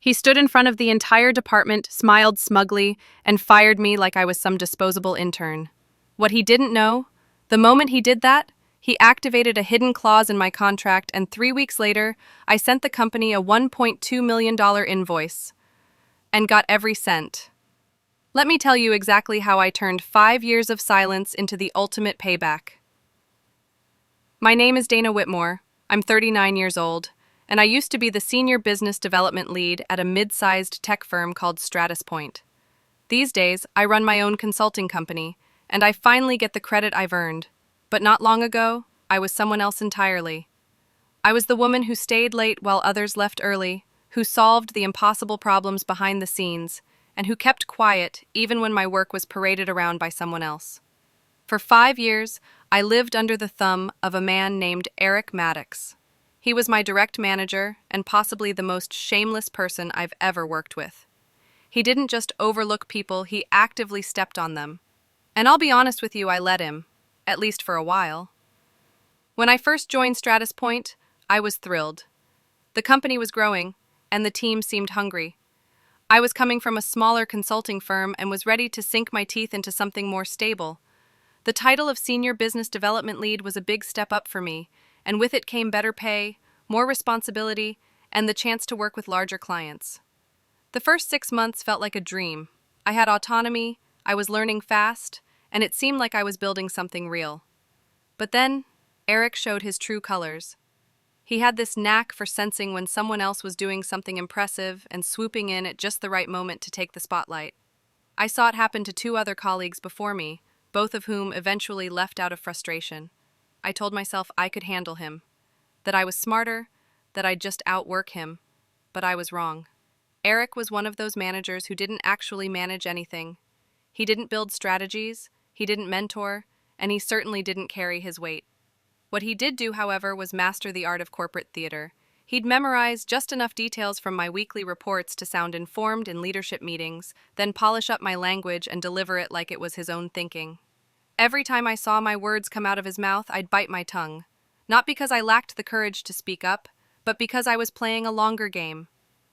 He stood in front of the entire department, smiled smugly, and fired me like I was some disposable intern. What he didn't know, the moment he did that, he activated a hidden clause in my contract, and 3 weeks later, I sent the company a $1.2 million invoice and got every cent. Let me tell you exactly how I turned 5 years of silence into the ultimate payback. My name is Dana Whitmore. I'm 39 years old, and I used to be the senior business development lead at a mid-sized tech firm called StratusPoint. These days, I run my own consulting company, and I finally get the credit I've earned. But not long ago, I was someone else entirely. I was the woman who stayed late while others left early, who solved the impossible problems behind the scenes, and who kept quiet even when my work was paraded around by someone else. For 5 years, I lived under the thumb of a man named Eric Maddox. He was my direct manager and possibly the most shameless person I've ever worked with. He didn't just overlook people, he actively stepped on them. And I'll be honest with you, I let him, at least for a while. When I first joined StratusPoint, I was thrilled. The company was growing, and the team seemed hungry. I was coming from a smaller consulting firm and was ready to sink my teeth into something more stable. The title of Senior Business Development Lead was a big step up for me, and with it came better pay, more responsibility, and the chance to work with larger clients. The first 6 months felt like a dream. I had autonomy, I was learning fast, and it seemed like I was building something real. But then, Eric showed his true colors. He had this knack for sensing when someone else was doing something impressive and swooping in at just the right moment to take the spotlight. I saw it happen to 2 other colleagues before me, both of whom eventually left out of frustration. I told myself I could handle him, that I was smarter, that I'd just outwork him, but I was wrong. Eric was one of those managers who didn't actually manage anything. He didn't build strategies, he didn't mentor, and he certainly didn't carry his weight. What he did do, however, was master the art of corporate theater. He'd memorize just enough details from my weekly reports to sound informed in leadership meetings, then polish up my language and deliver it like it was his own thinking. Every time I saw my words come out of his mouth, I'd bite my tongue. Not because I lacked the courage to speak up, but because I was playing a longer game.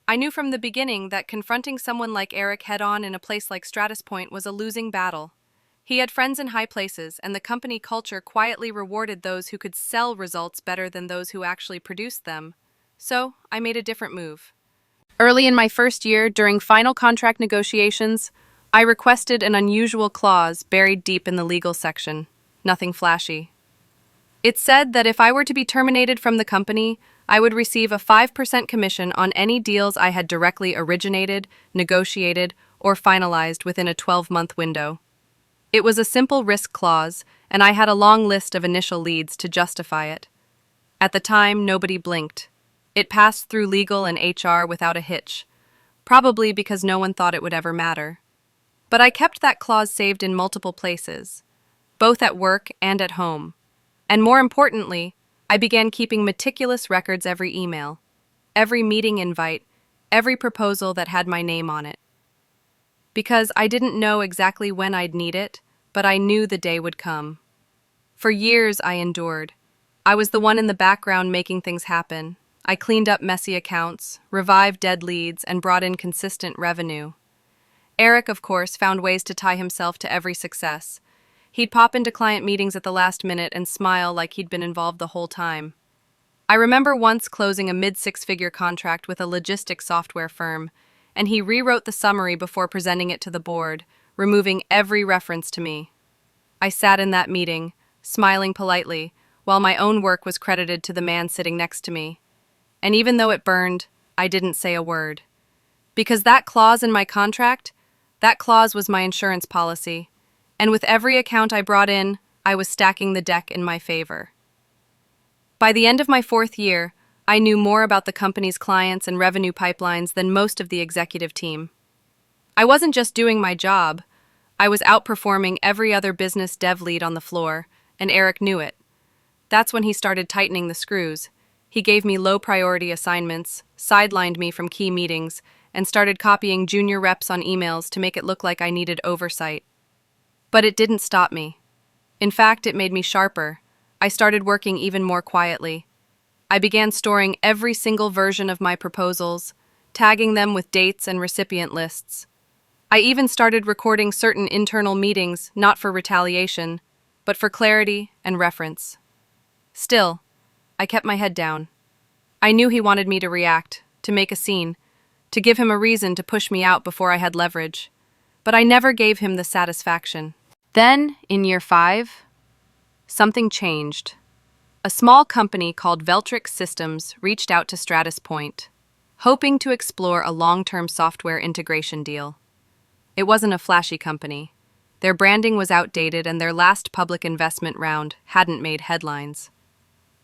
I knew from the beginning that confronting someone like Eric head-on in a place like StratusPoint was a losing battle. He had friends in high places, and the company culture quietly rewarded those who could sell results better than those who actually produced them. So, I made a different move. Early in my first year, during final contract negotiations, I requested an unusual clause buried deep in the legal section. Nothing flashy. It said that if I were to be terminated from the company, I would receive a 5% commission on any deals I had directly originated, negotiated, or finalized within a 12-month window. It was a simple risk clause, and I had a long list of initial leads to justify it. At the time, nobody blinked. It passed through legal and HR without a hitch, probably because no one thought it would ever matter. But I kept that clause saved in multiple places, both at work and at home. And more importantly, I began keeping meticulous records every email, every meeting invite, every proposal that had my name on it. Because I didn't know exactly when I'd need it, but I knew the day would come. For years I endured. I was the one in the background making things happen. I cleaned up messy accounts, revived dead leads, and brought in consistent revenue. Eric, of course, found ways to tie himself to every success. He'd pop into client meetings at the last minute and smile like he'd been involved the whole time. I remember once closing a mid-six-figure contract with a logistics software firm, and he rewrote the summary before presenting it to the board, removing every reference to me. I sat in that meeting, smiling politely, while my own work was credited to the man sitting next to me. And even though it burned, I didn't say a word. Because that clause in my contract, that clause was my insurance policy, and with every account I brought in, I was stacking the deck in my favor. By the end of my 4th year, I knew more about the company's clients and revenue pipelines than most of the executive team. I wasn't just doing my job, I was outperforming every other business dev lead on the floor, and Eric knew it. That's when he started tightening the screws. He gave me low-priority assignments, sidelined me from key meetings, and started copying junior reps on emails to make it look like I needed oversight. But it didn't stop me. In fact, it made me sharper. I started working even more quietly. I began storing every single version of my proposals, tagging them with dates and recipient lists. I even started recording certain internal meetings, not for retaliation, but for clarity and reference. Still, I kept my head down. I knew he wanted me to react, to make a scene, to give him a reason to push me out before I had leverage. But I never gave him the satisfaction. Then, in year 5, something changed. A small company called Veltrix Systems reached out to StratusPoint, hoping to explore a long-term software integration deal. It wasn't a flashy company. Their branding was outdated and their last public investment round hadn't made headlines.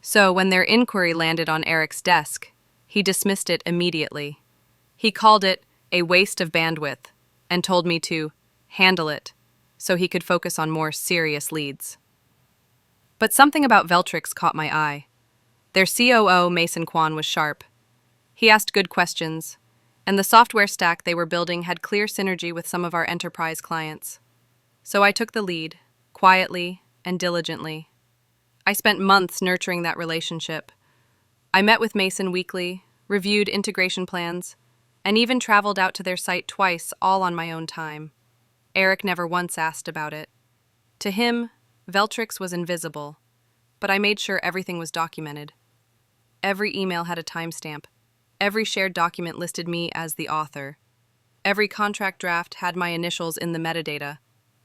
So when their inquiry landed on Eric's desk, he dismissed it immediately. He called it a waste of bandwidth and told me to handle it so he could focus on more serious leads. But something about Veltrix caught my eye. Their COO, Mason Kwan, was sharp. He asked good questions, and the software stack they were building had clear synergy with some of our enterprise clients. So I took the lead, quietly and diligently. I spent months nurturing that relationship. I met with Mason weekly, reviewed integration plans, and even traveled out to their site twice, all on my own time. Eric never once asked about it. To him, Veltrix was invisible, but I made sure everything was documented. Every email had a timestamp. Every shared document listed me as the author. Every contract draft had my initials in the metadata.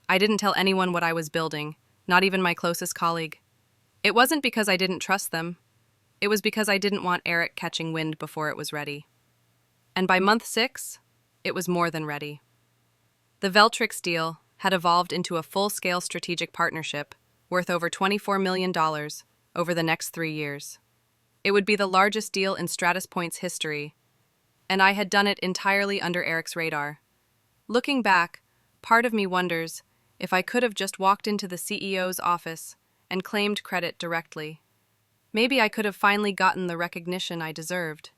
I didn't tell anyone what I was building, not even my closest colleague. It wasn't because I didn't trust them. It was because I didn't want Eric catching wind before it was ready. And by month 6, it was more than ready. The Veltrix deal had evolved into a full-scale strategic partnership worth over $24 million over the next 3 years. It would be the largest deal in StratusPoint's history, and I had done it entirely under Eric's radar. Looking back, part of me wonders if I could have just walked into the CEO's office and claimed credit directly. Maybe I could have finally gotten the recognition I deserved.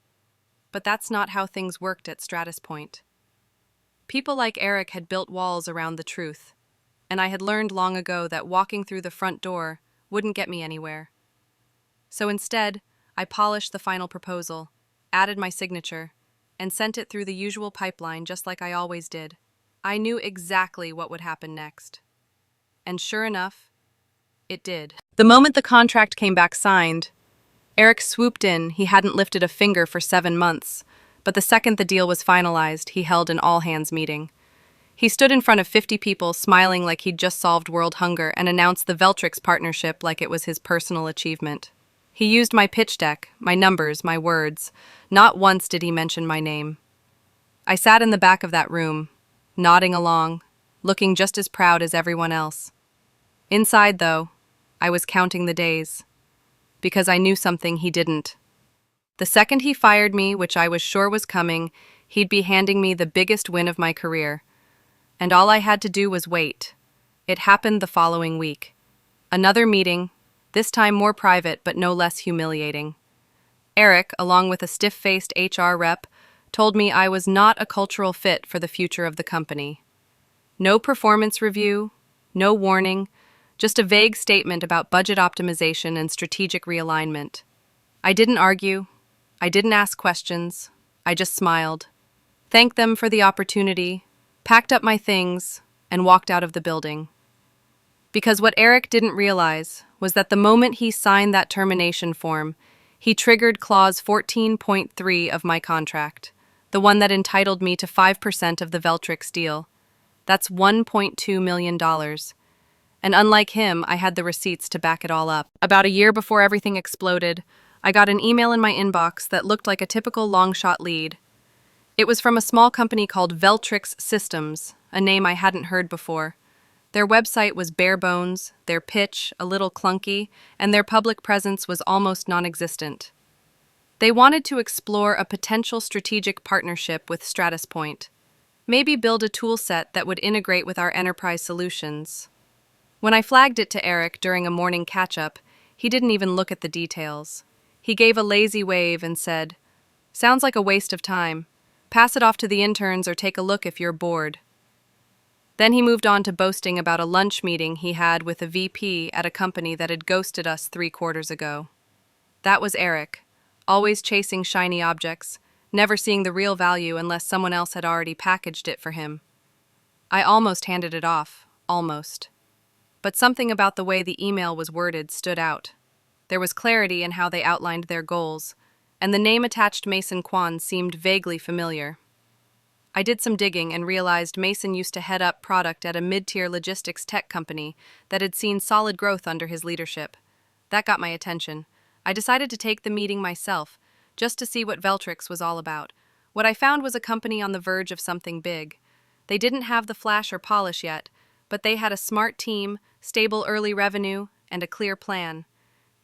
But that's not how things worked at StratusPoint. People like Eric had built walls around the truth, and I had learned long ago that walking through the front door wouldn't get me anywhere. So instead, I polished the final proposal, added my signature, and sent it through the usual pipeline just like I always did. I knew exactly what would happen next. And sure enough, it did. The moment the contract came back signed, Eric swooped in. He hadn't lifted a finger for 7 months, but the second the deal was finalized, he held an all-hands meeting. He stood in front of 50 people, smiling like he'd just solved world hunger, and announced the Veltrix partnership like it was his personal achievement. He used my pitch deck, my numbers, my words. Not once did he mention my name. I sat in the back of that room, nodding along, looking just as proud as everyone else. Inside, though, I was counting the days, because I knew something he didn't. The second he fired me, which I was sure was coming, he'd be handing me the biggest win of my career. And all I had to do was wait. It happened the following week. Another meeting, this time more private but no less humiliating. Eric, along with a stiff-faced HR rep, told me I was not a cultural fit for the future of the company. No performance review, no warning, just a vague statement about budget optimization and strategic realignment. I didn't argue. I didn't ask questions. I just smiled, thanked them for the opportunity, packed up my things, and walked out of the building. Because what Eric didn't realize was that the moment he signed that termination form, he triggered clause 14.3 of my contract, the one that entitled me to 5% of the Veltrix deal. That's $1.2 million. And unlike him, I had the receipts to back it all up. About a year before everything exploded, I got an email in my inbox that looked like a typical long-shot lead. It was from a small company called Veltrix Systems, a name I hadn't heard before. Their website was bare bones, their pitch a little clunky, and their public presence was almost non-existent. They wanted to explore a potential strategic partnership with StratusPoint, maybe build a tool set that would integrate with our enterprise solutions. When I flagged it to Eric during a morning catch-up, he didn't even look at the details. He gave a lazy wave and said, "Sounds like a waste of time. Pass it off to the interns or take a look if you're bored." Then he moved on to boasting about a lunch meeting he had with a VP at a company that had ghosted us 3 quarters ago. That was Eric, always chasing shiny objects, never seeing the real value unless someone else had already packaged it for him. I almost handed it off, almost. But something about the way the email was worded stood out. There was clarity in how they outlined their goals, and the name attached Mason Kwan seemed vaguely familiar. I did some digging and realized Mason used to head up product at a mid-tier logistics tech company that had seen solid growth under his leadership. That got my attention. I decided to take the meeting myself, just to see what Veltrix was all about. What I found was a company on the verge of something big. They didn't have the flash or polish yet, but they had a smart team, stable early revenue, and a clear plan.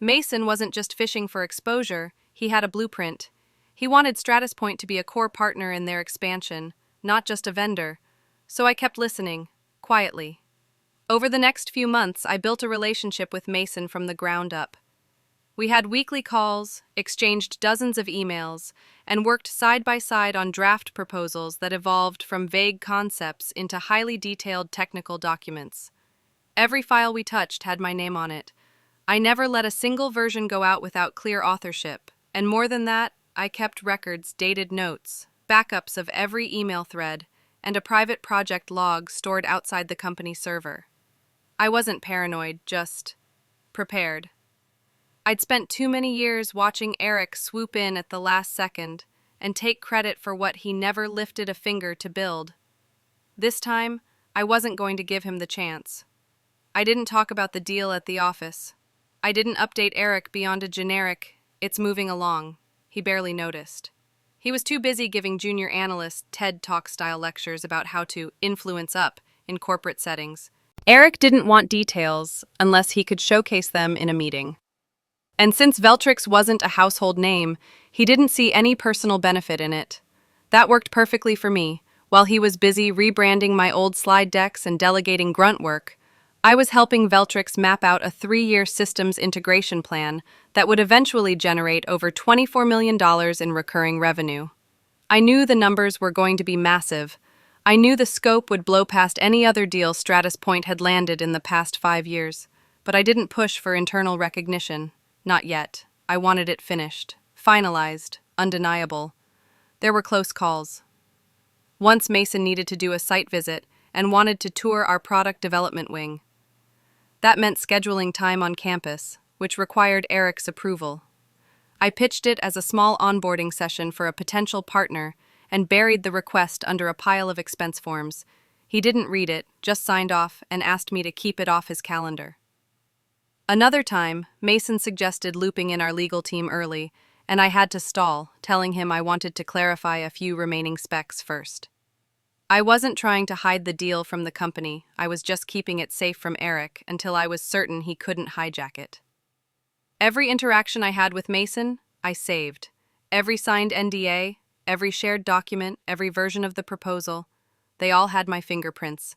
Mason wasn't just fishing for exposure, he had a blueprint. He wanted StratusPoint to be a core partner in their expansion, not just a vendor. So I kept listening, quietly. Over the next few months, I built a relationship with Mason from the ground up. We had weekly calls, exchanged dozens of emails, and worked side by side on draft proposals that evolved from vague concepts into highly detailed technical documents. Every file we touched had my name on it. I never let a single version go out without clear authorship, and more than that, I kept records, dated notes, backups of every email thread, and a private project log stored outside the company server. I wasn't paranoid, just prepared. I'd spent too many years watching Eric swoop in at the last second and take credit for what he never lifted a finger to build. This time, I wasn't going to give him the chance. I didn't talk about the deal at the office. I didn't update Eric beyond a generic, "It's moving along." He barely noticed. He was too busy giving junior analysts TED Talk-style lectures about how to influence up in corporate settings. Eric didn't want details unless he could showcase them in a meeting. And since Veltrix wasn't a household name, he didn't see any personal benefit in it. That worked perfectly for me. While he was busy rebranding my old slide decks and delegating grunt work, I was helping Veltrix map out a 3-year systems integration plan that would eventually generate over $24 million in recurring revenue. I knew the numbers were going to be massive. I knew the scope would blow past any other deal StratusPoint had landed in the past 5 years, but I didn't push for internal recognition. Not yet. I wanted it finished, finalized, undeniable. There were close calls. Once Mason needed to do a site visit and wanted to tour our product development wing. That meant scheduling time on campus, which required Eric's approval. I pitched it as a small onboarding session for a potential partner and buried the request under a pile of expense forms. He didn't read it, just signed off and asked me to keep it off his calendar. Another time, Mason suggested looping in our legal team early, and I had to stall, telling him I wanted to clarify a few remaining specs first. I wasn't trying to hide the deal from the company, I was just keeping it safe from Eric until I was certain he couldn't hijack it. Every interaction I had with Mason, I saved. Every signed NDA, every shared document, every version of the proposal, they all had my fingerprints.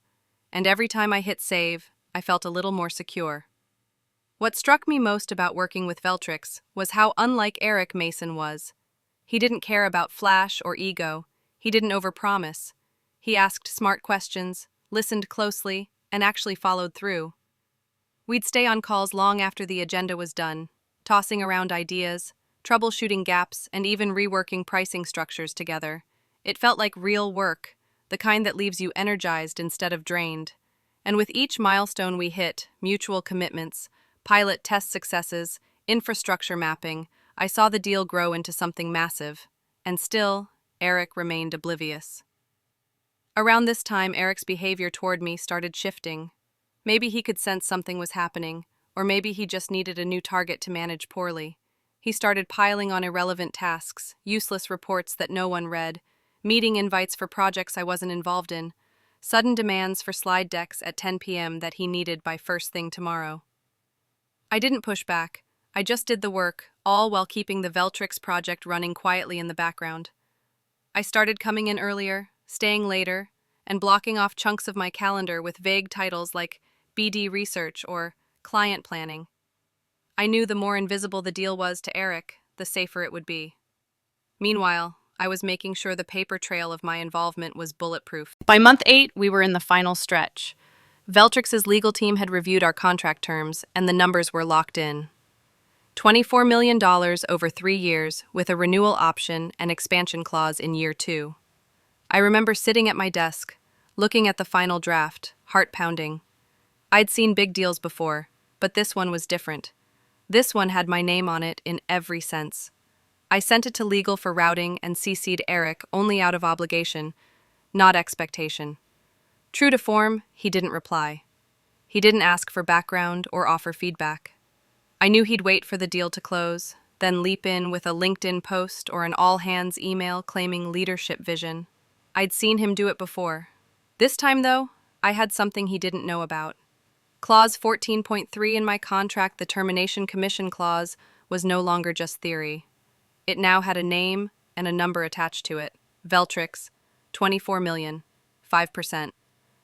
And every time I hit save, I felt a little more secure. What struck me most about working with Veltrix was how unlike Eric Mason was. He didn't care about flash or ego. He didn't overpromise. He asked smart questions, listened closely, and actually followed through. We'd stay on calls long after the agenda was done, tossing around ideas, troubleshooting gaps, and even reworking pricing structures together. It felt like real work, the kind that leaves you energized instead of drained. And with each milestone we hit, mutual commitments, pilot test successes, infrastructure mapping, I saw the deal grow into something massive. And still, Eric remained oblivious. Around this time, Eric's behavior toward me started shifting. Maybe he could sense something was happening, or maybe he just needed a new target to manage poorly. He started piling on irrelevant tasks, useless reports that no one read, meeting invites for projects I wasn't involved in, sudden demands for slide decks at 10 p.m. that he needed by first thing tomorrow. I didn't push back. I just did the work, all while keeping the Veltrix project running quietly in the background. I started coming in earlier, staying later, and blocking off chunks of my calendar with vague titles like BD research or client planning. I knew the more invisible the deal was to Eric, the safer it would be. Meanwhile, I was making sure the paper trail of my involvement was bulletproof. By month 8, we were in the final stretch. Veltrix's legal team had reviewed our contract terms, and the numbers were locked in. $24 million over 3 years with a renewal option and expansion clause in year 2. I remember sitting at my desk, looking at the final draft, heart pounding. I'd seen big deals before, but this one was different. This one had my name on it in every sense. I sent it to legal for routing and CC'd Eric only out of obligation, not expectation. True to form, he didn't reply. He didn't ask for background or offer feedback. I knew he'd wait for the deal to close, then leap in with a LinkedIn post or an all-hands email claiming leadership vision. I'd seen him do it before. This time, though, I had something he didn't know about. Clause 14.3 in my contract, the termination commission clause, was no longer just theory. It now had a name and a number attached to it. Veltrix, $24 million, 5%.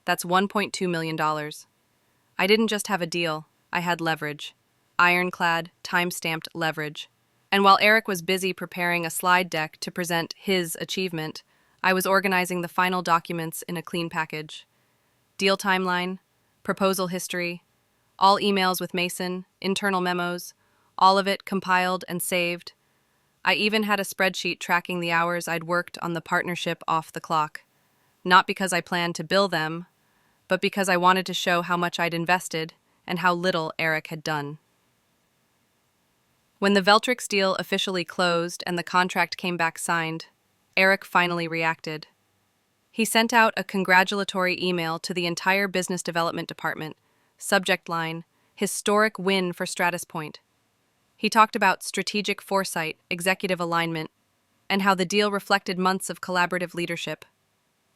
That's $1.2 million. I didn't just have a deal, I had leverage. Ironclad, time-stamped leverage. And while Eric was busy preparing a slide deck to present his achievement, I was organizing the final documents in a clean package. Deal timeline, proposal history, all emails with Mason, internal memos, all of it compiled and saved. I even had a spreadsheet tracking the hours I'd worked on the partnership off the clock. Not because I planned to bill them, but because I wanted to show how much I'd invested and how little Eric had done. When the Veltrix deal officially closed and the contract came back signed, Eric finally reacted. He sent out a congratulatory email to the entire business development department. Subject line, historic win for StratusPoint. He talked about strategic foresight, executive alignment, and how the deal reflected months of collaborative leadership.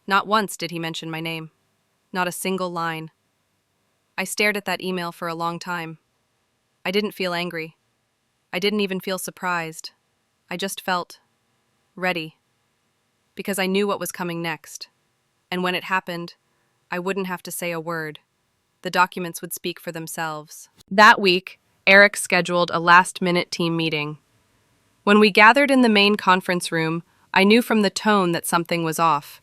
Not once did he mention my name. Not a single line. I stared at that email for a long time. I didn't feel angry. I didn't even feel surprised. I just felt ready. Because I knew what was coming next. And when it happened, I wouldn't have to say a word. The documents would speak for themselves. That week, Eric scheduled a last-minute team meeting. When we gathered in the main conference room, I knew from the tone that something was off.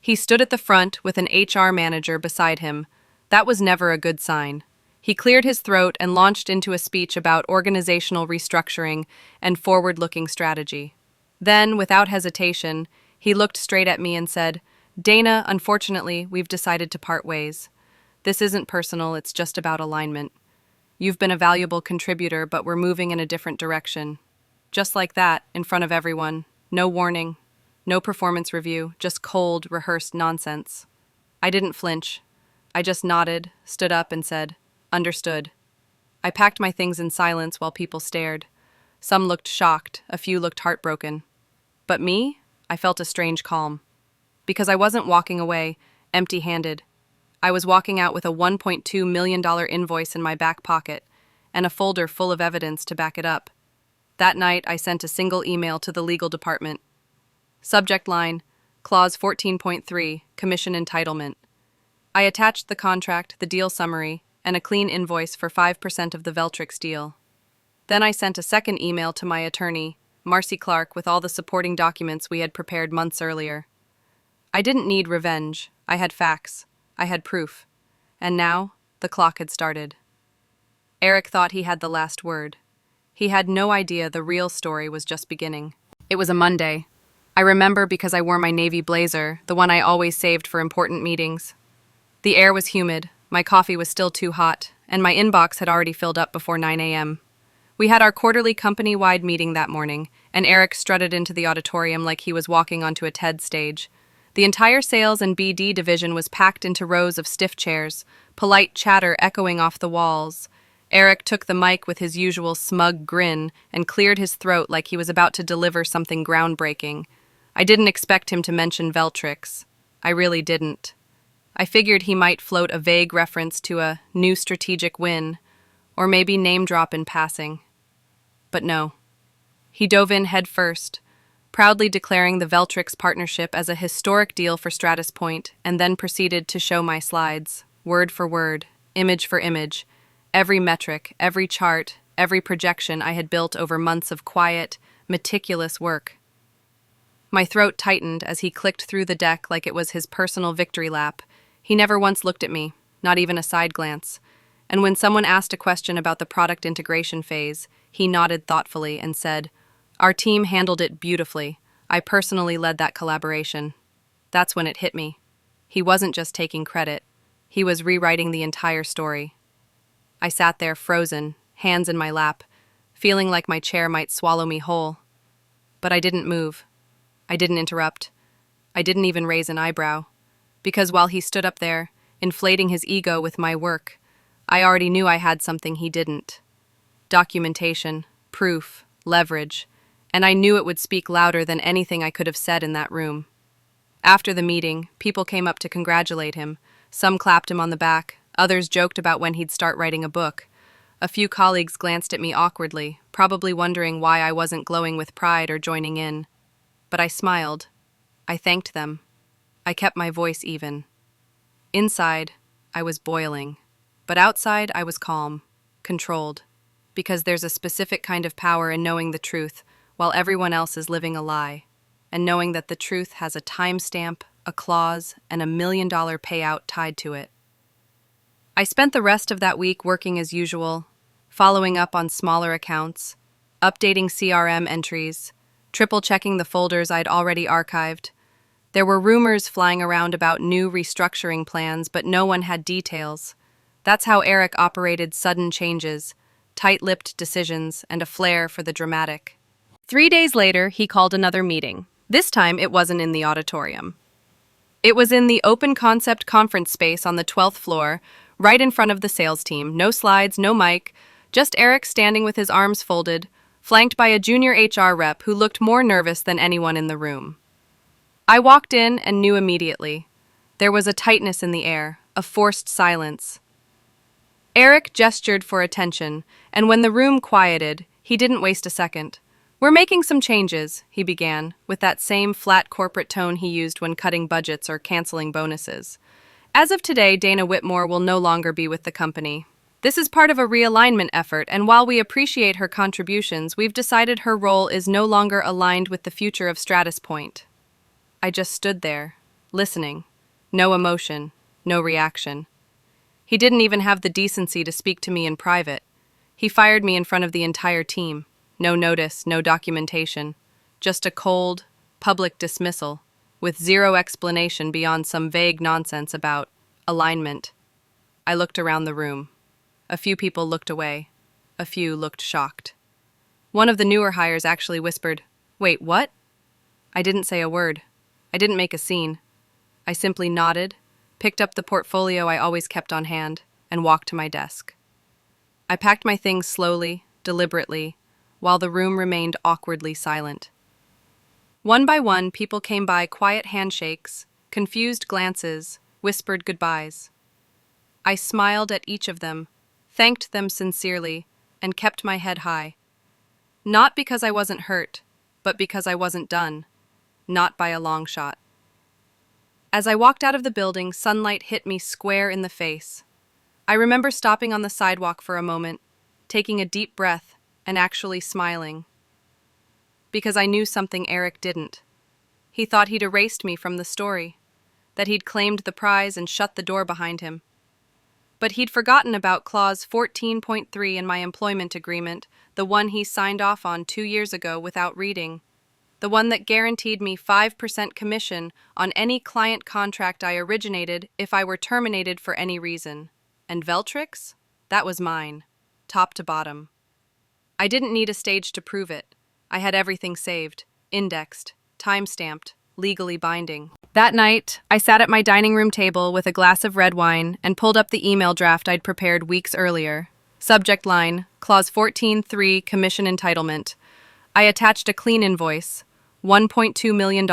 He stood at the front with an HR manager beside him. That was never a good sign. He cleared his throat and launched into a speech about organizational restructuring and forward-looking strategy. Then, without hesitation, he looked straight at me and said, "Dana, unfortunately, we've decided to part ways. This isn't personal, it's just about alignment. You've been a valuable contributor, but we're moving in a different direction." Just like that, in front of everyone. No warning. No performance review, just cold, rehearsed nonsense. I didn't flinch. I just nodded, stood up, and said, "Understood." I packed my things in silence while people stared. Some looked shocked, a few looked heartbroken. But me? I felt a strange calm. Because I wasn't walking away, empty-handed. I was walking out with a $1.2 million invoice in my back pocket, and a folder full of evidence to back it up. That night, I sent a single email to the legal department. Subject line, Clause 14.3, Commission Entitlement. I attached the contract, the deal summary, and a clean invoice for 5% of the Veltrix deal. Then I sent a second email to my attorney, Marcy Clark, with all the supporting documents we had prepared months earlier. I didn't need revenge. I had facts. I had proof. And now, the clock had started. Eric thought he had the last word. He had no idea the real story was just beginning. It was a Monday. I remember because I wore my navy blazer, the one I always saved for important meetings. The air was humid, my coffee was still too hot, and my inbox had already filled up before 9 a.m. We had our quarterly company-wide meeting that morning, and Eric strutted into the auditorium like he was walking onto a TED stage. The entire sales and BD division was packed into rows of stiff chairs, polite chatter echoing off the walls. Eric took the mic with his usual smug grin and cleared his throat like he was about to deliver something groundbreaking. I didn't expect him to mention Veltrix. I really didn't. I figured he might float a vague reference to a new strategic win, or maybe name drop in passing. But no. He dove in head first, proudly declaring the Veltrix partnership as a historic deal for StratusPoint, and then proceeded to show my slides, word for word, image for image, every metric, every chart, every projection I had built over months of quiet, meticulous work. My throat tightened as he clicked through the deck like it was his personal victory lap. He never once looked at me, not even a side glance. and when someone asked a question about the product integration phase, he nodded thoughtfully and said, "Our team handled it beautifully. I personally led that collaboration." That's when it hit me. He wasn't just taking credit. He was rewriting the entire story. I sat there frozen, hands in my lap, feeling like my chair might swallow me whole. But I didn't move. I didn't interrupt. I didn't even raise an eyebrow. Because while he stood up there, inflating his ego with my work, I already knew I had something he didn't. Documentation, proof, leverage, and I knew it would speak louder than anything I could have said in that room. After the meeting, people came up to congratulate him. Some clapped him on the back, others joked about when he'd start writing a book. A few colleagues glanced at me awkwardly, probably wondering why I wasn't glowing with pride or joining in. But I smiled. I thanked them. I kept my voice even. Inside, I was boiling. But outside, I was calm, controlled. Because there's a specific kind of power in knowing the truth, while everyone else is living a lie. And knowing that the truth has a timestamp, a clause, and $1 million payout tied to it. I spent the rest of that week working as usual, following up on smaller accounts, updating CRM entries, triple-checking the folders I'd already archived. There were rumors flying around about new restructuring plans, but no one had details. That's how Eric operated: sudden changes, tight-lipped decisions, and a flair for the dramatic. 3 days later, he called another meeting. This time, it wasn't in the auditorium. It was in the open concept conference space on the 12th floor, right in front of the sales team. No slides, no mic, just Eric standing with his arms folded, flanked by a junior HR rep who looked more nervous than anyone in the room. I walked in and knew immediately. There was a tightness in the air, a forced silence. Eric gestured for attention, and when the room quieted, he didn't waste a second. "We're making some changes," he began, with that same flat corporate tone he used when cutting budgets or canceling bonuses. "As of today, Dana Whitmore will no longer be with the company. This is part of a realignment effort, and while we appreciate her contributions, we've decided her role is no longer aligned with the future of StratusPoint." I just stood there, listening. No emotion, no reaction. He didn't even have the decency to speak to me in private. He fired me in front of the entire team. No notice, no documentation. Just a cold, public dismissal, with zero explanation beyond some vague nonsense about alignment. I looked around the room. A few people looked away. A few looked shocked. One of the newer hires actually whispered, "Wait, what?" I didn't say a word. I didn't make a scene. I simply nodded, picked up the portfolio I always kept on hand, and walked to my desk. I packed my things slowly, deliberately, while the room remained awkwardly silent. One by one, people came by: quiet handshakes, confused glances, whispered goodbyes. I smiled at each of them, thanked them sincerely, and kept my head high. Not because I wasn't hurt, but because I wasn't done. Not by a long shot. As I walked out of the building, sunlight hit me square in the face. I remember stopping on the sidewalk for a moment, taking a deep breath, and actually smiling. Because I knew something Eric didn't. He thought he'd erased me from the story, that he'd claimed the prize and shut the door behind him. But he'd forgotten about Clause 14.3 in my employment agreement, the one he signed off on 2 years ago without reading. The one that guaranteed me 5% commission on any client contract I originated if I were terminated for any reason. And Veltrix? That was mine, top to bottom. I didn't need a stage to prove it. I had everything saved, indexed, time-stamped, legally binding. That night, I sat at my dining room table with a glass of red wine and pulled up the email draft I'd prepared weeks earlier. Subject line, Clause 14.3, Commission Entitlement. I attached a clean invoice, $1.2 million,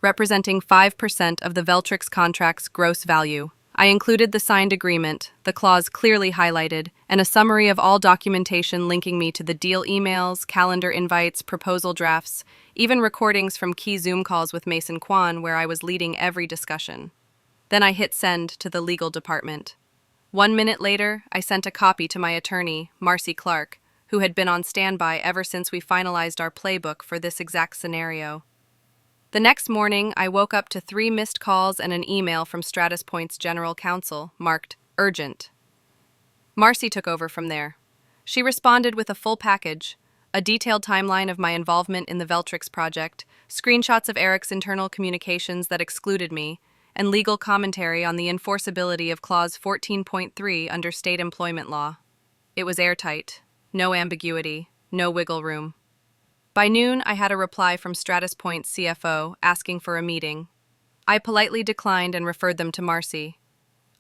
representing 5% of the Veltrix contract's gross value. I included the signed agreement, the clause clearly highlighted, and a summary of all documentation linking me to the deal emails, calendar invites, proposal drafts, even recordings from key Zoom calls with Mason Kwan where I was leading every discussion. Then I hit send to the legal department. 1 minute later, I sent a copy to my attorney, Marcy Clark, who had been on standby ever since we finalized our playbook for this exact scenario. The next morning, I woke up to 3 missed calls and an email from StratusPoint's general counsel, marked urgent. Marcy took over from there. She responded with a full package, a detailed timeline of my involvement in the Veltrix project, screenshots of Eric's internal communications that excluded me, and legal commentary on the enforceability of Clause 14.3 under state employment law. It was airtight, no ambiguity, no wiggle room. By noon, I had a reply from StratusPoint's CFO asking for a meeting. I politely declined and referred them to Marcy.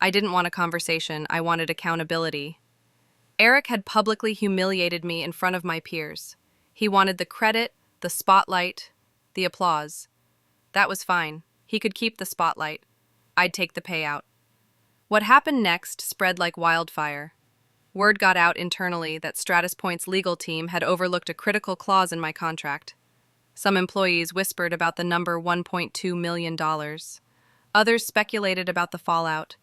I didn't want a conversation, I wanted accountability. Eric had publicly humiliated me in front of my peers. He wanted the credit, the spotlight, the applause. That was fine. He could keep the spotlight. I'd take the payout. What happened next spread like wildfire. Word got out internally that StratusPoint's legal team had overlooked a critical clause in my contract. Some employees whispered about the number $1.2 million. Others speculated about the fallout.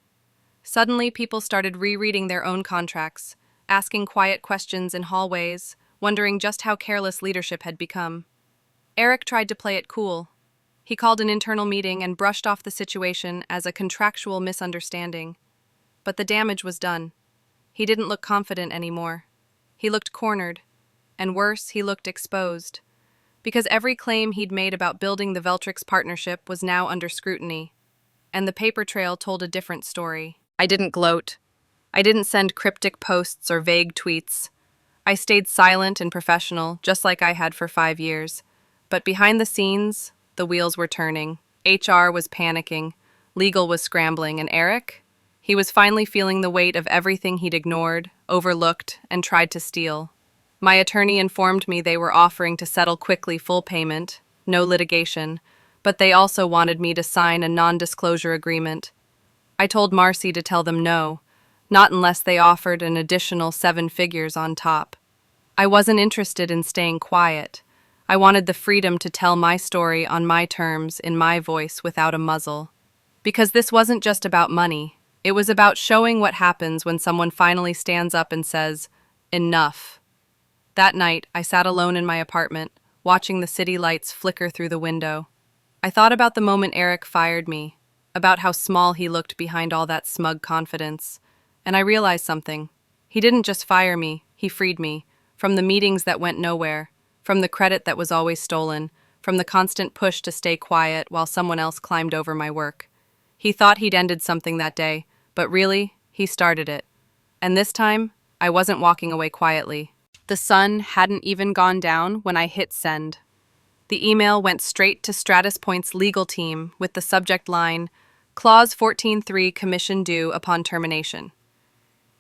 Suddenly, people started rereading their own contracts, asking quiet questions in hallways, wondering just how careless leadership had become. Eric tried to play it cool. He called an internal meeting and brushed off the situation as a contractual misunderstanding. But the damage was done. He didn't look confident anymore. He looked cornered. And worse, he looked exposed. Because every claim he'd made about building the Veltrix partnership was now under scrutiny. And the paper trail told a different story. I didn't gloat. I didn't send cryptic posts or vague tweets. I stayed silent and professional, just like I had for 5 years. But behind the scenes, the wheels were turning. HR was panicking. Legal was scrambling. And Eric? He was finally feeling the weight of everything he'd ignored, overlooked, and tried to steal. My attorney informed me they were offering to settle quickly, full payment, no litigation, but they also wanted me to sign a non-disclosure agreement. I told Marcy to tell them no, not unless they offered an additional 7 figures on top. I wasn't interested in staying quiet. I wanted the freedom to tell my story on my terms, in my voice, without a muzzle. Because this wasn't just about money. It was about showing what happens when someone finally stands up and says, "Enough." That night, I sat alone in my apartment, watching the city lights flicker through the window. I thought about the moment Eric fired me, about how small he looked behind all that smug confidence. And I realized something. He didn't just fire me, he freed me, from the meetings that went nowhere, from the credit that was always stolen, from the constant push to stay quiet while someone else climbed over my work. He thought he'd ended something that day, but really, he started it. And this time, I wasn't walking away quietly. The sun hadn't even gone down when I hit send. The email went straight to StratusPoint's legal team with the subject line, Clause 14.3 commission due upon termination.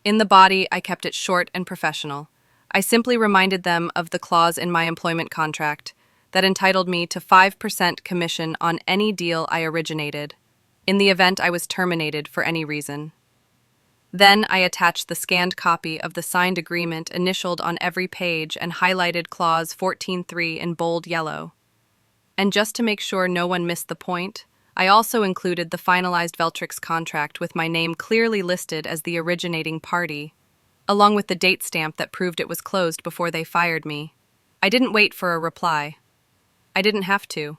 In the body, I kept it short and professional. I simply reminded them of the clause in my employment contract that entitled me to 5% commission on any deal I originated, in the event I was terminated for any reason. Then I attached the scanned copy of the signed agreement initialed on every page and highlighted Clause 14.3 in bold yellow. And just to make sure no one missed the point, I also included the finalized Veltrix contract with my name clearly listed as the originating party, along with the date stamp that proved it was closed before they fired me. I didn't wait for a reply. I didn't have to.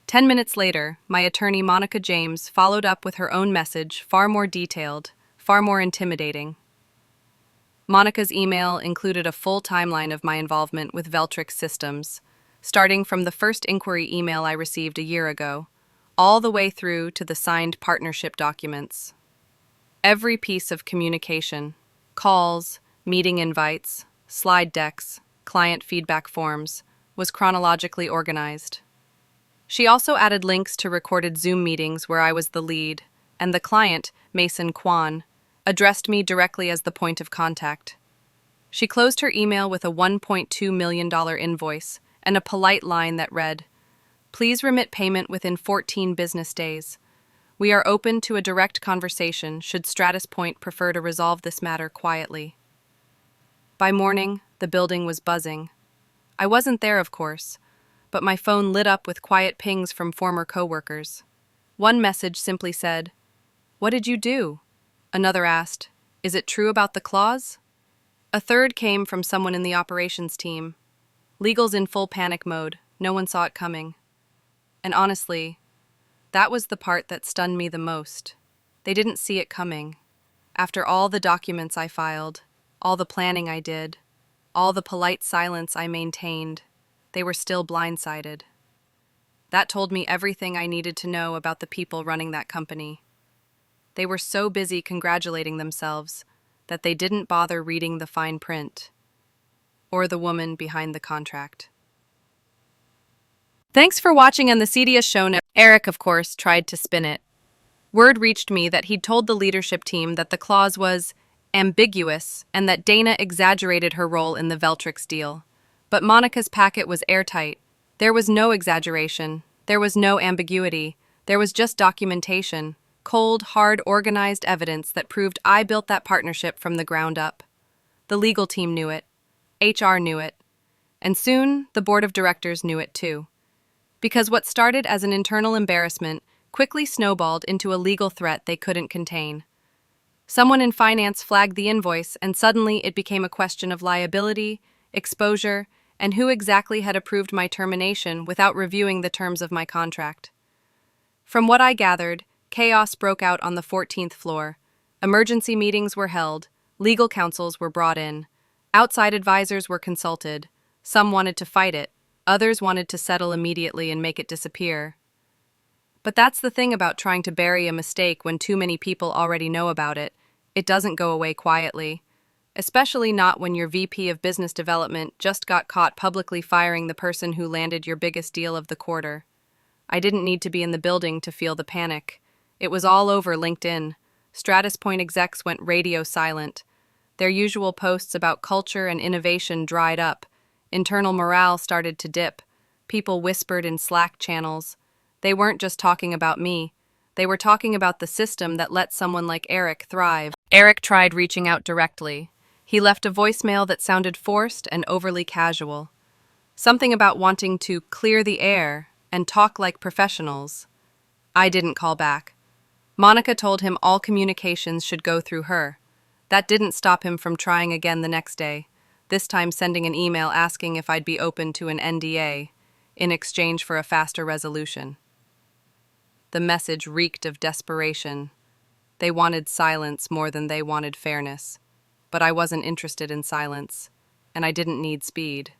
10 minutes later, my attorney Monica James followed up with her own message, far more detailed, far more intimidating. Monica's email included a full timeline of my involvement with Veltrix Systems, starting from the first inquiry email I received a year ago, all the way through to the signed partnership documents. Every piece of communication, calls, meeting invites, slide decks, client feedback forms, was chronologically organized. She also added links to recorded Zoom meetings where I was the lead, and the client, Mason Kwan, addressed me directly as the point of contact. She closed her email with a $1.2 million invoice and a polite line that read, "Please remit payment within 14 business days. We are open to a direct conversation should StratusPoint prefer to resolve this matter quietly." By morning, the building was buzzing. I wasn't there, of course, but my phone lit up with quiet pings from former coworkers. One message simply said, "What did you do?" Another asked, "Is it true about the clause?" A third came from someone in the operations team. "Legal's in full panic mode. No one saw it coming." And honestly, that was the part that stunned me the most. They didn't see it coming. After all the documents I filed, all the planning I did, all the polite silence I maintained, they were still blindsided. That told me everything I needed to know about the people running that company. They were so busy congratulating themselves that they didn't bother reading the fine print or the woman behind the contract. Thanks for watching on the CDS show. Eric, of course, tried to spin it. Word reached me that he'd told the leadership team that the clause was ambiguous and that Dana exaggerated her role in the Veltrix deal. But Monica's packet was airtight. There was no exaggeration. There was no ambiguity. There was just documentation. Cold, hard, organized evidence that proved I built that partnership from the ground up. The legal team knew it. HR knew it. And soon, the board of directors knew it too. Because what started as an internal embarrassment quickly snowballed into a legal threat they couldn't contain. Someone in finance flagged the invoice, and suddenly it became a question of liability, exposure, and who exactly had approved my termination without reviewing the terms of my contract. From what I gathered, chaos broke out on the 14th floor. Emergency meetings were held, legal counsels were brought in, outside advisors were consulted. Some wanted to fight it, others wanted to settle immediately and make it disappear. But that's the thing about trying to bury a mistake when too many people already know about it. It doesn't go away quietly. Especially not when your VP of Business Development just got caught publicly firing the person who landed your biggest deal of the quarter. I didn't need to be in the building to feel the panic. It was all over LinkedIn. StratusPoint execs went radio silent. Their usual posts about culture and innovation dried up. Internal morale started to dip. People whispered in Slack channels. They weren't just talking about me. They were talking about the system that let someone like Eric thrive. Eric tried reaching out directly. He left a voicemail that sounded forced and overly casual. Something about wanting to clear the air and talk like professionals. I didn't call back. Monica told him all communications should go through her. That didn't stop him from trying again the next day, this time sending an email asking if I'd be open to an NDA in exchange for a faster resolution. The message reeked of desperation. They wanted silence more than they wanted fairness. But I wasn't interested in silence, and I didn't need speed.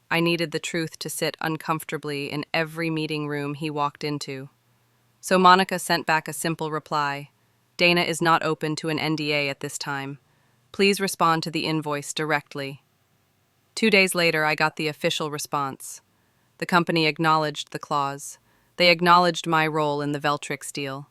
I needed the truth to sit uncomfortably in every meeting room he walked into. So Monica sent back a simple reply. Dana is not open to an NDA at this time. Please respond to the invoice directly. 2 days later, I got the official response. The company acknowledged the clause. They acknowledged my role in the Veltrix deal.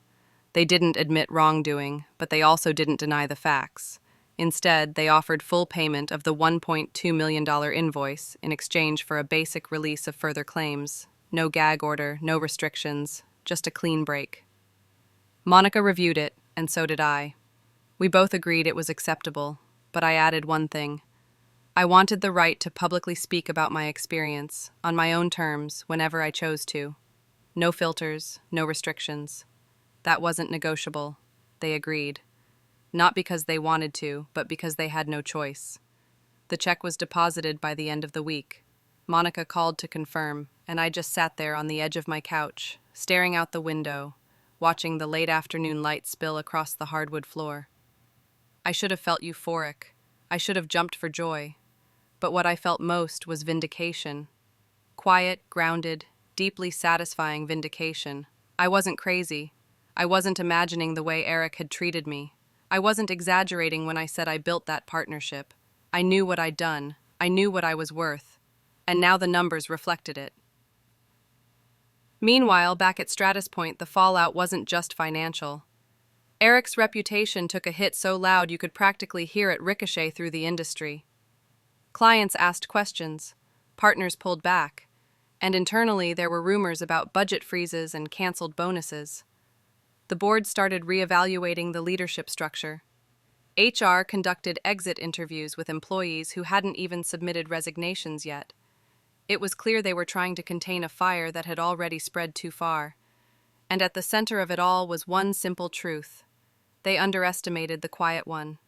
They didn't admit wrongdoing, but they also didn't deny the facts. Instead, they offered full payment of the $1.2 million invoice in exchange for a basic release of further claims. No gag order, no restrictions, just a clean break. Monica reviewed it, and so did I. We both agreed it was acceptable, but I added one thing. I wanted the right to publicly speak about my experience, on my own terms, whenever I chose to. No filters, no restrictions. That wasn't negotiable. They agreed. Not because they wanted to, but because they had no choice. The check was deposited by the end of the week. Monica called to confirm, and I just sat there on the edge of my couch, staring out the window, watching the late afternoon light spill across the hardwood floor. I should have felt euphoric. I should have jumped for joy. But what I felt most was vindication. Quiet, grounded, deeply satisfying vindication. I wasn't crazy. I wasn't imagining the way Eric had treated me. I wasn't exaggerating when I said I built that partnership. I knew what I'd done. I knew what I was worth. And now the numbers reflected it. Meanwhile, back at StratusPoint, the fallout wasn't just financial. Eric's reputation took a hit so loud you could practically hear it ricochet through the industry. Clients asked questions. Partners pulled back. And internally, there were rumors about budget freezes and canceled bonuses. The board started reevaluating the leadership structure. HR conducted exit interviews with employees who hadn't even submitted resignations yet. It was clear they were trying to contain a fire that had already spread too far. And at the center of it all was one simple truth. They underestimated the quiet one,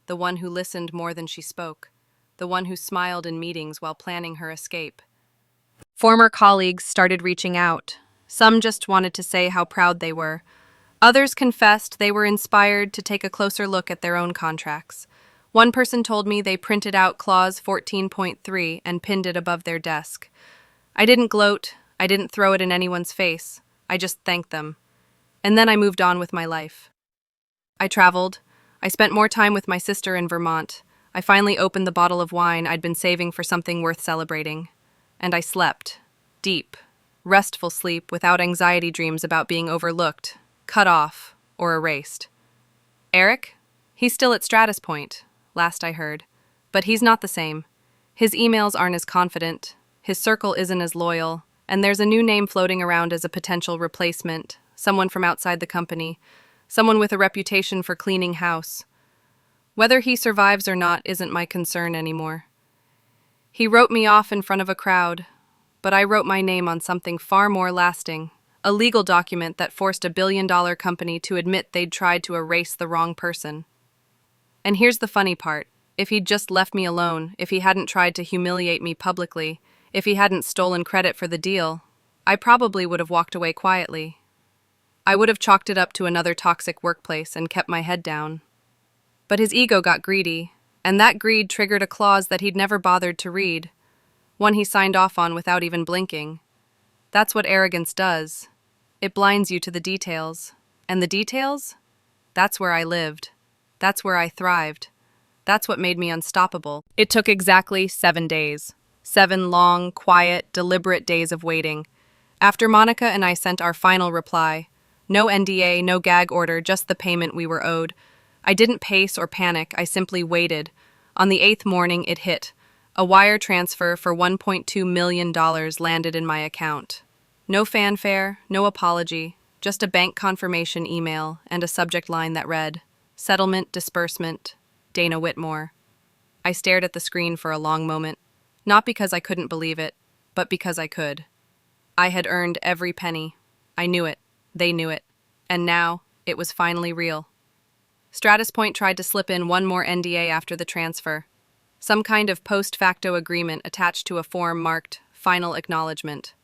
the one who listened more than she spoke, the one who smiled in meetings while planning her escape. Former colleagues started reaching out. Some just wanted to say how proud they were. Others confessed they were inspired to take a closer look at their own contracts. One person told me they printed out clause 14.3 and pinned it above their desk. I didn't gloat, I didn't throw it in anyone's face, I just thanked them. And then I moved on with my life. I traveled. I spent more time with my sister in Vermont. I finally opened the bottle of wine I'd been saving for something worth celebrating. And I slept. Deep, restful sleep without anxiety dreams about being overlooked, cut off, or erased. Eric? He's still at StratusPoint, last I heard. But he's not the same. His emails aren't as confident, his circle isn't as loyal, and there's a new name floating around as a potential replacement, someone from outside the company, someone with a reputation for cleaning house. Whether he survives or not isn't my concern anymore. He wrote me off in front of a crowd, but I wrote my name on something far more lasting, a legal document that forced a billion-dollar company to admit they'd tried to erase the wrong person. And here's the funny part. If he'd just left me alone, if he hadn't tried to humiliate me publicly, if he hadn't stolen credit for the deal, I probably would have walked away quietly. I would have chalked it up to another toxic workplace and kept my head down. But his ego got greedy, and that greed triggered a clause that he'd never bothered to read, one he signed off on without even blinking. That's what arrogance does. It blinds you to the details. And the details? That's where I lived. That's where I thrived. That's what made me unstoppable. It took exactly 7 days. 7 long, quiet, deliberate days of waiting. After Monica and I sent our final reply, no NDA, no gag order, just the payment we were owed, I didn't pace or panic, I simply waited. On the 8th morning, it hit. A wire transfer for $1.2 million landed in my account. No fanfare, no apology, just a bank confirmation email and a subject line that read, Settlement Disbursement, Dana Whitmore. I stared at the screen for a long moment, not because I couldn't believe it, but because I could. I had earned every penny. I knew it. They knew it. And now, it was finally real. StratusPoint tried to slip in one more NDA after the transfer. Some kind of post-facto agreement attached to a form marked Final Acknowledgement.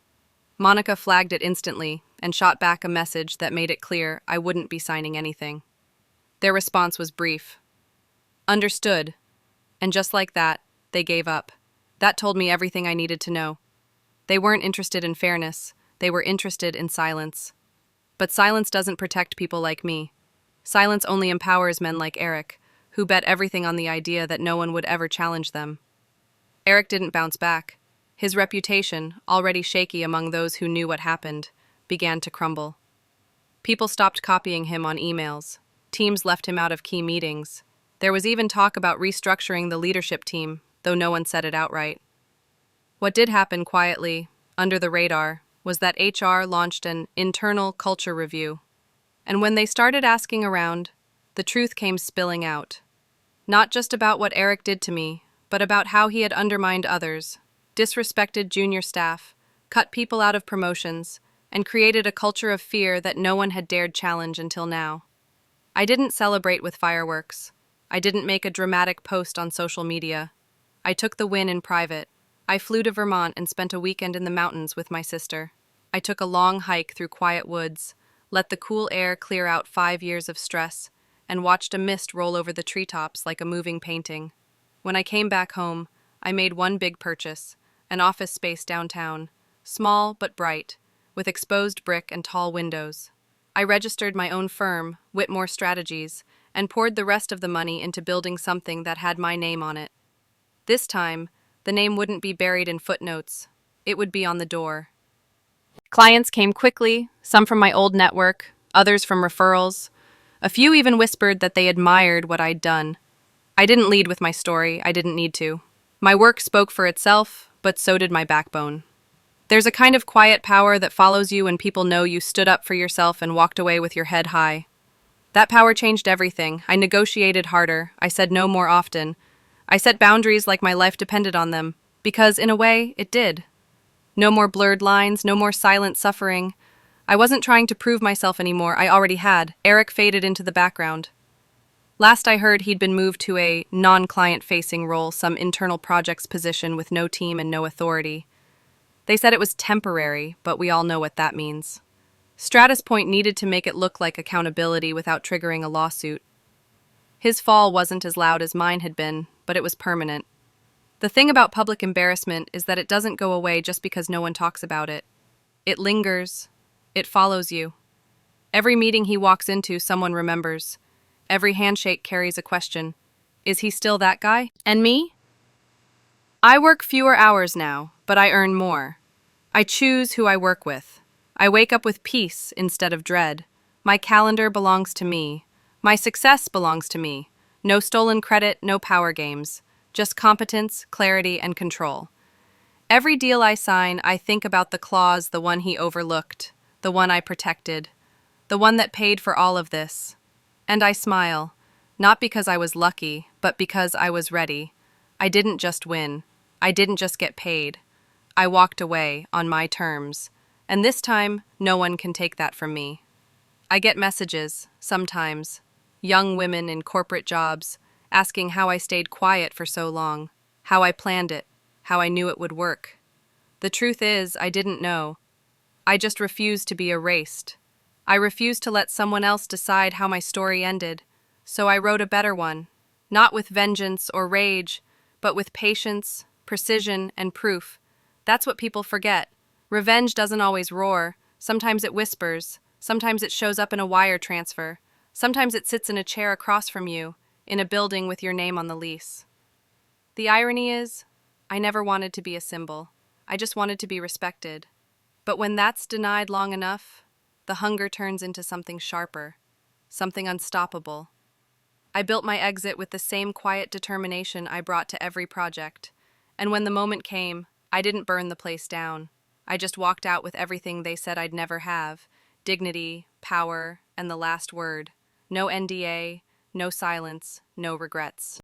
Monica flagged it instantly and shot back a message that made it clear I wouldn't be signing anything. Their response was brief. Understood. And just like that, they gave up. That told me everything I needed to know. They weren't interested in fairness. They were interested in silence. But silence doesn't protect people like me. Silence only empowers men like Eric, who bet everything on the idea that no one would ever challenge them. Eric didn't bounce back. His reputation, already shaky among those who knew what happened, began to crumble. People stopped copying him on emails. Teams left him out of key meetings. There was even talk about restructuring the leadership team, though no one said it outright. What did happen quietly, under the radar, was that HR launched an internal culture review. And when they started asking around, the truth came spilling out. Not just about what Eric did to me, but about how he had undermined others, disrespected junior staff, cut people out of promotions, and created a culture of fear that no one had dared challenge until now. I didn't celebrate with fireworks. I didn't make a dramatic post on social media. I took the win in private. I flew to Vermont and spent a weekend in the mountains with my sister. I took a long hike through quiet woods, let the cool air clear out 5 years of stress, and watched a mist roll over the treetops like a moving painting. When I came back home, I made one big purchase, an office space downtown, small but bright, with exposed brick and tall windows. I registered my own firm, Whitmore Strategies, and poured the rest of the money into building something that had my name on it. This time, the name wouldn't be buried in footnotes. It would be on the door. Clients came quickly, some from my old network, others from referrals. A few even whispered that they admired what I'd done. I didn't lead with my story, I didn't need to. My work spoke for itself, but so did my backbone. There's a kind of quiet power that follows you when people know you stood up for yourself and walked away with your head high. That power changed everything. I negotiated harder. I said no more often. I set boundaries like my life depended on them, because, in a way, it did. No more blurred lines, no more silent suffering. I wasn't trying to prove myself anymore, I already had. Eric faded into the background. Last I heard, he'd been moved to a non-client-facing role, some internal projects position with no team and no authority. They said it was temporary, but we all know what that means. StratusPoint needed to make it look like accountability without triggering a lawsuit. His fall wasn't as loud as mine had been, but it was permanent. The thing about public embarrassment is that it doesn't go away just because no one talks about it. It lingers. It follows you. Every meeting he walks into, someone remembers. Every handshake carries a question. Is he still that guy? And me? I work fewer hours now, but I earn more. I choose who I work with. I wake up with peace instead of dread. My calendar belongs to me. My success belongs to me. No stolen credit, no power games. Just competence, clarity, and control. Every deal I sign, I think about the clause, the one he overlooked, the one I protected, the one that paid for all of this. And I smile, not because I was lucky, but because I was ready. I didn't just win. I didn't just get paid. I walked away on my terms. And this time, no one can take that from me. I get messages, sometimes, young women in corporate jobs, asking how I stayed quiet for so long, how I planned it, how I knew it would work. The truth is, I didn't know. I just refused to be erased. I refused to let someone else decide how my story ended, so I wrote a better one, not with vengeance or rage, but with patience, precision, and proof. That's what people forget. Revenge doesn't always roar. Sometimes it whispers. Sometimes it shows up in a wire transfer. Sometimes it sits in a chair across from you, in a building with your name on the lease. The irony is, I never wanted to be a symbol. I just wanted to be respected. But when that's denied long enough, the hunger turns into something sharper, something unstoppable. I built my exit with the same quiet determination I brought to every project. And when the moment came, I didn't burn the place down. I just walked out with everything they said I'd never have: dignity, power, and the last word. No NDA, no silence, no regrets.